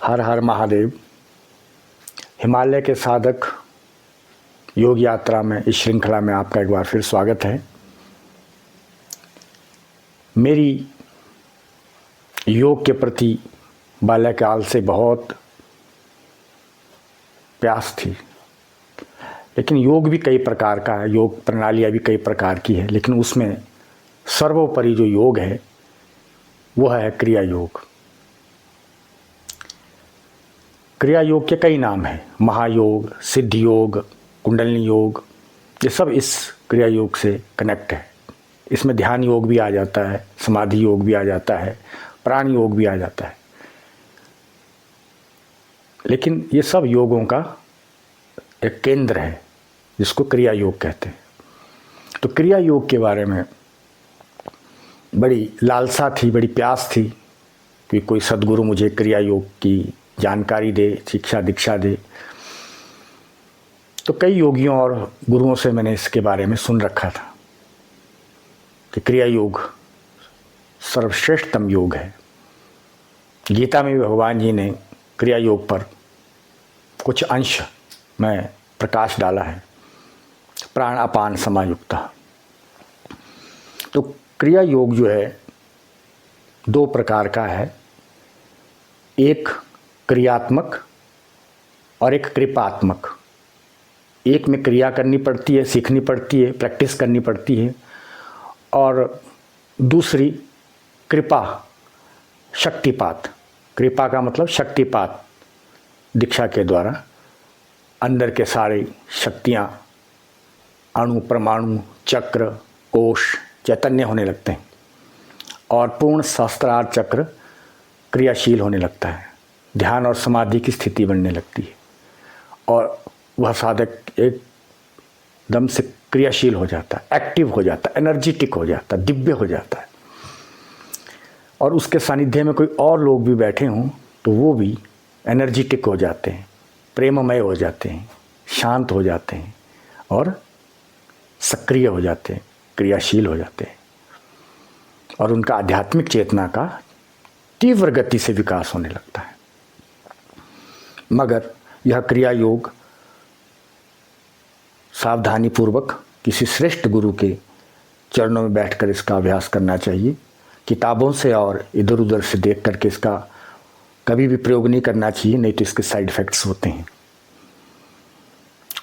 हर हर महादेव। हिमालय के साधक योग यात्रा में इस श्रृंखला में आपका एक बार फिर स्वागत है। मेरी योग के प्रति बाल्यकाल से बहुत प्यास थी, लेकिन योग भी कई प्रकार का है, योग प्रणालियाँ भी कई प्रकार की है, लेकिन उसमें सर्वोपरि जो योग है वह है क्रिया योग। क्रिया योग के कई नाम हैं, महायोग, सिद्ध योग, कुंडलिनी योग, ये सब इस क्रिया योग से कनेक्ट है। इसमें ध्यान योग भी आ जाता है, समाधि योग भी आ जाता है, प्राण योग भी आ जाता है, लेकिन ये सब योगों का एक केंद्र है जिसको क्रिया योग कहते हैं। तो क्रिया योग के बारे में बड़ी लालसा थी, बड़ी प्यास थी कि कोई सद्गुरु मुझे क्रिया योग की जानकारी दे, शिक्षा दीक्षा दे। तो कई योगियों और गुरुओं से मैंने इसके बारे में सुन रखा था कि क्रिया योग सर्वश्रेष्ठतम योग है। गीता में भी भगवान जी ने क्रिया योग पर कुछ अंश में प्रकाश डाला है, प्राण अपान समायुक्ता। तो क्रिया योग जो है दो प्रकार का है, एक क्रियात्मक और एक कृपात्मक। एक में क्रिया करनी पड़ती है, सीखनी पड़ती है, प्रैक्टिस करनी पड़ती है, और दूसरी कृपा, शक्तिपात। कृपा का मतलब शक्तिपात, दीक्षा के द्वारा अंदर के सारे शक्तियाँ, अणु, परमाणु, चक्र, कोश चैतन्य होने लगते हैं और पूर्ण सहस्त्रार चक्र क्रियाशील होने लगता है। ध्यान और समाधि की स्थिति बनने लगती है और वह साधक एकदम से क्रियाशील हो जाता है, एक्टिव हो जाता है, एनर्जेटिक हो जाता है, दिव्य हो जाता है। और उसके सानिध्य में कोई और लोग भी बैठे हों तो वो भी एनर्जेटिक हो जाते हैं, प्रेममय हो जाते हैं, शांत हो जाते हैं और सक्रिय हो जाते हैं, क्रियाशील हो जाते हैं, और उनका आध्यात्मिक चेतना का तीव्र गति से विकास होने लगता है। मगर यह क्रिया योग सावधानी पूर्वक किसी श्रेष्ठ गुरु के चरणों में बैठकर इसका अभ्यास करना चाहिए। किताबों से और इधर उधर से देख करके इसका कभी भी प्रयोग नहीं करना चाहिए, नहीं तो इसके साइड इफ़ेक्ट्स होते हैं।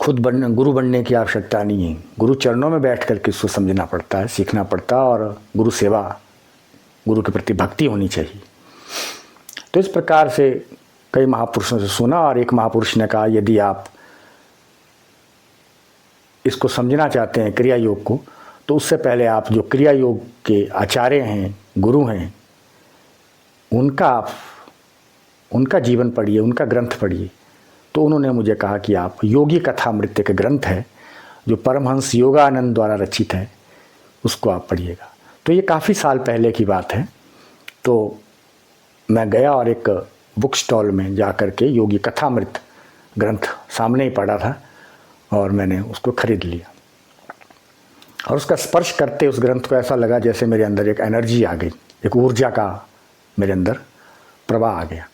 खुद गुरु बनने की आवश्यकता नहीं है, गुरु चरणों में बैठ करके इसको समझना पड़ता है, सीखना पड़ता है, और गुरु सेवा, गुरु के प्रति भक्ति होनी चाहिए। तो इस प्रकार से कई महापुरुषों से सुना, और एक महापुरुष ने कहा यदि आप इसको समझना चाहते हैं क्रिया योग को, तो उससे पहले आप जो क्रिया योग के आचार्य हैं, गुरु हैं, उनका जीवन पढ़िए, उनका ग्रंथ पढ़िए। तो उन्होंने मुझे कहा कि आप योगी कथामृत के ग्रंथ है जो परमहंस योगानंद द्वारा रचित है, उसको आप पढ़िएगा। तो ये काफ़ी साल पहले की बात है। तो मैं गया और एक बुक स्टॉल में जा कर के योगी कथामृत ग्रंथ सामने ही पड़ा था और मैंने उसको खरीद लिया। और उसका स्पर्श करते उस ग्रंथ को ऐसा लगा जैसे मेरे अंदर एक एनर्जी आ गई, एक ऊर्जा का मेरे अंदर प्रवाह आ गया।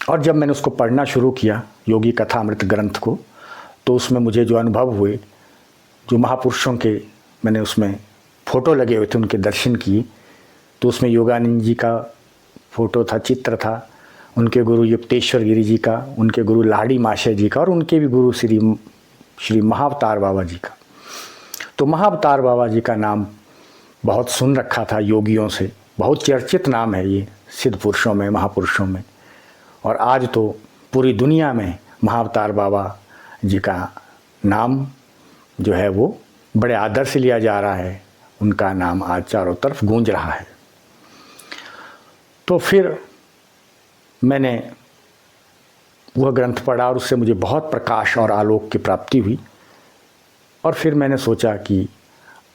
और जब मैंने उसको पढ़ना शुरू किया, योगी कथामृत ग्रंथ को, तो उसमें मुझे जो अनुभव हुए, जो महापुरुषों के मैंने उसमें फ़ोटो लगे हुए थे, उनके दर्शन किए, तो उसमें योगानंद जी का फ़ोटो था, चित्र था, उनके गुरु युक्तेश्वर गिरी जी का, उनके गुरु लाड़ी माशय जी का, और उनके भी गुरु श्री महाअवतार बाबा जी का। तो महाअवतार बाबा जी का नाम बहुत सुन रखा था योगियों से, बहुत चर्चित नाम है ये सिद्ध पुरुषों में, महापुरुषों में। और आज तो पूरी दुनिया में महाअवतार बाबा जी का नाम जो है वो बड़े आदर से लिया जा रहा है, उनका नाम आज चारों तरफ गूंज रहा है। तो फिर मैंने वह ग्रंथ पढ़ा और उससे मुझे बहुत प्रकाश और आलोक की प्राप्ति हुई। और फिर मैंने सोचा कि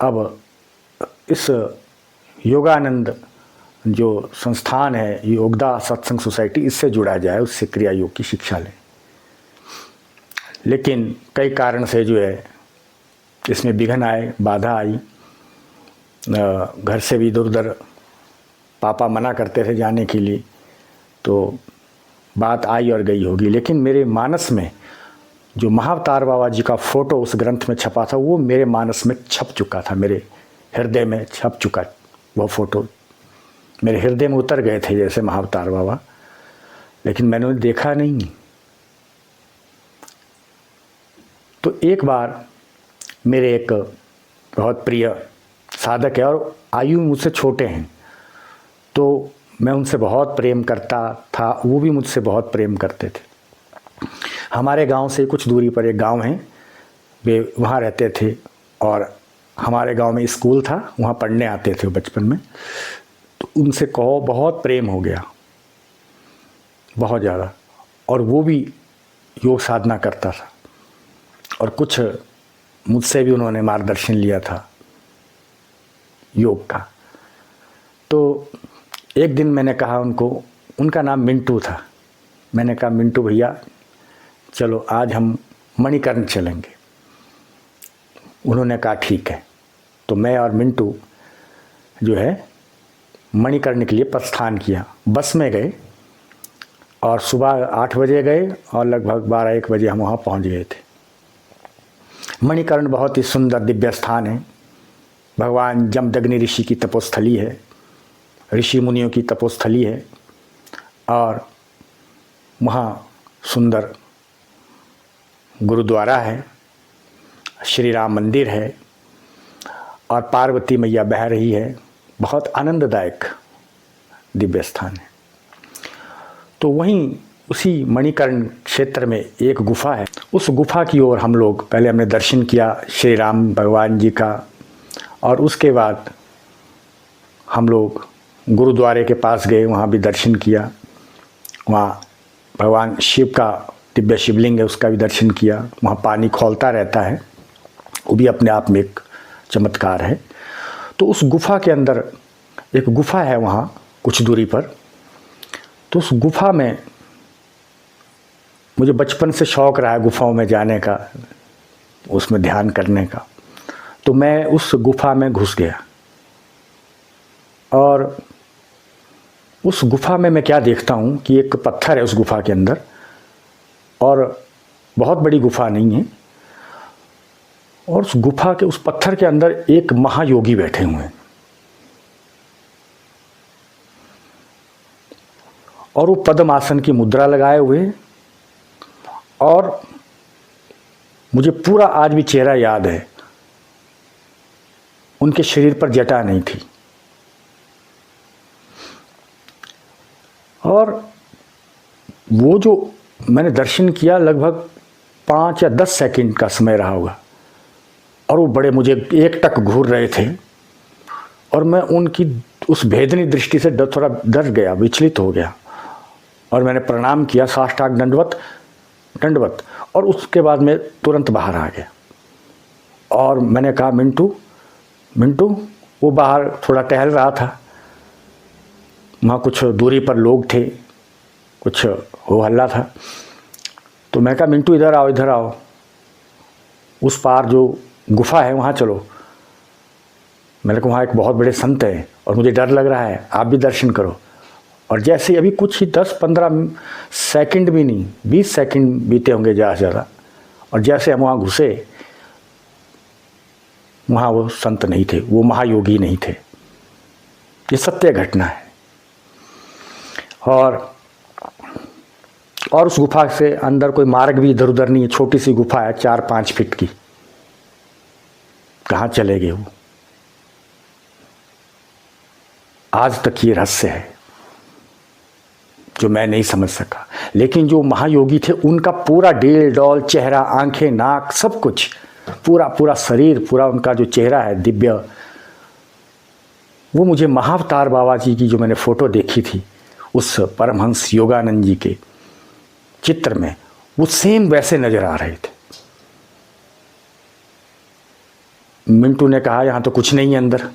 अब इस योगानंद जो संस्थान है, योगदा सत्संग सोसाइटी, इससे जुड़ा जाए, उससे क्रिया योग की शिक्षा लें। लेकिन कई कारण से जो है इसमें विघ्न आए, बाधा आई। घर से भी इधर उधर पापा मना करते थे जाने के लिए, तो बात आई और गई होगी, लेकिन मेरे मानस में जो महाअवतार बाबा जी का फ़ोटो उस ग्रंथ में छपा था वो मेरे मानस में छप चुका था, मेरे हृदय में छप चुका। वो फ़ोटो मेरे हृदय में उतर गए थे जैसे महाअवतार बाबा, लेकिन मैंने उन्हें देखा नहीं। तो एक बार मेरे एक बहुत प्रिय साधक है और आयु मुझसे छोटे हैं, तो मैं उनसे बहुत प्रेम करता था, वो भी मुझसे बहुत प्रेम करते थे। हमारे गांव से कुछ दूरी पर एक गांव है, वे वहाँ रहते थे और हमारे गांव में स्कूल था, वहाँ पढ़ने आते थे बचपन में। तो उनसे कहो बहुत प्रेम हो गया, बहुत ज़्यादा। और वो भी योग साधना करता था और कुछ मुझसे भी उन्होंने मार्गदर्शन लिया था योग का। तो एक दिन मैंने कहा उनको, उनका नाम मिंटू था, मैंने कहा मिंटू भैया चलो आज हम मणिकर्ण चलेंगे। उन्होंने कहा ठीक है। तो मैं और मिंटू जो है मणिकर्ण के लिए प्रस्थान किया। बस में गए और सुबह 8 बजे गए और लगभग 12-1 बजे हम वहाँ पहुँच गए थे। मणिकर्ण बहुत ही सुंदर दिव्य स्थान है, भगवान जमदग्नि ऋषि की तपोस्थली है, ऋषि मुनियों की तपोस्थली है और वहाँ सुंदर गुरुद्वारा है, श्री राम मंदिर है और पार्वती मैया बह रही है। बहुत आनंददायक दिव्य स्थान है। तो वहीं उसी मणिकर्ण क्षेत्र में एक गुफा है, उस गुफा की ओर हम लोग पहले हमने दर्शन किया श्री राम भगवान जी का, और उसके बाद हम लोग गुरुद्वारे के पास गए, वहाँ भी दर्शन किया। वहाँ भगवान शिव का दिव्य शिवलिंग है, उसका भी दर्शन किया। वहाँ पानी खौलता रहता है, वो भी अपने आप में एक चमत्कार है। तो उस गुफा के अंदर एक गुफा है वहाँ कुछ दूरी पर। तो उस गुफा में मुझे बचपन से शौक़ रहा है गुफाओं में जाने का, उसमें ध्यान करने का। तो मैं उस गुफा में घुस गया और उस गुफा में मैं क्या देखता हूँ कि एक पत्थर है उस गुफा के अंदर, और बहुत बड़ी गुफा नहीं है, और उस गुफा के उस पत्थर के अंदर एक महायोगी बैठे हुए हैं और वो पद्म आसन की मुद्रा लगाए हुए, और मुझे पूरा आज भी चेहरा याद है। उनके शरीर पर जटा नहीं थी और वो जो मैंने दर्शन किया लगभग 5 या 10 सेकंड का समय रहा होगा, और वो बड़े मुझे एकटक घूर रहे थे और मैं उनकी उस भेदनी दृष्टि से थोड़ा डर गया, विचलित हो गया, और मैंने प्रणाम किया, साष्टांग दंडवत, और उसके बाद मैं तुरंत बाहर आ गया। और मैंने कहा मिंटू, वो बाहर थोड़ा टहल रहा था, वहाँ कुछ दूरी पर लोग थे, कुछ हो हल्ला था। तो मैं कहा मिंटू इधर आओ, उस पार जो गुफा है वहाँ चलो। मैंने कहा वहाँ एक बहुत बड़े संत हैं और मुझे डर लग रहा है, आप भी दर्शन करो। और जैसे अभी कुछ ही 10-15 सेकंड भी नहीं, 20 सेकंड बीते होंगे ज़्यादा से ज़्यादा, और जैसे हम वहाँ घुसे, वहाँ वो संत नहीं थे, वो महायोगी नहीं थे। ये सत्य घटना है। और उस गुफा से अंदर कोई मार्ग भी इधर उधर नहीं है, छोटी सी गुफा है 4-5 फीट की। कहाँ चले गए वो? आज तक ये रहस्य है जो मैं नहीं समझ सका। लेकिन जो महायोगी थे उनका पूरा डेल डॉल चेहरा, आंखें, नाक, सब कुछ, पूरा शरीर, पूरा उनका जो चेहरा है दिव्य, वो मुझे महाअवतार बाबा जी की जो मैंने फ़ोटो देखी थी उस परमहंस योगानंद जी के चित्र में, वो सेम वैसे नज़र आ रहे थे। मिंटू ने कहा यहाँ तो कुछ नहीं है अंदर।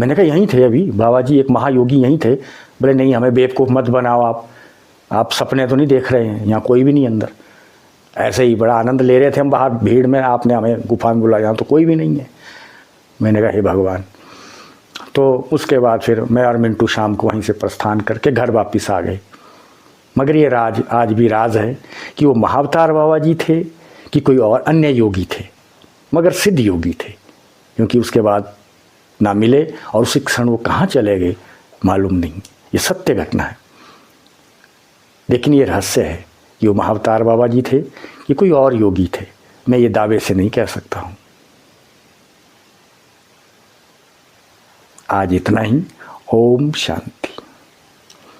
मैंने कहा यहीं थे अभी बाबा जी, एक महायोगी यहीं थे। बोले नहीं, हमें बेवकूफ़ मत बनाओ, आप सपने तो नहीं देख रहे हैं, यहाँ कोई भी नहीं अंदर। ऐसे ही बड़ा आनंद ले रहे थे हम बाहर भीड़ में, आपने हमें गुफा में बुलाया, यहाँ तो कोई भी नहीं है। मैंने कहा हे भगवान। तो उसके बाद फिर मैं और मिंटू शाम को वहीं से प्रस्थान करके घर वापस आ गए। मगर ये राज आज भी राज है कि वो महाअवतार बाबा जी थे कि कोई और अन्य योगी थे, मगर सिद्ध योगी थे, क्योंकि उसके बाद ना मिले और उसी क्षण वो कहाँ चले गए मालूम नहीं। ये सत्य घटना है, लेकिन ये रहस्य है कि वो महाअवतार बाबा जी थे कि कोई और योगी थे, मैं ये दावे से नहीं कह सकता हूँ। आज इतना ही। ओम शांति।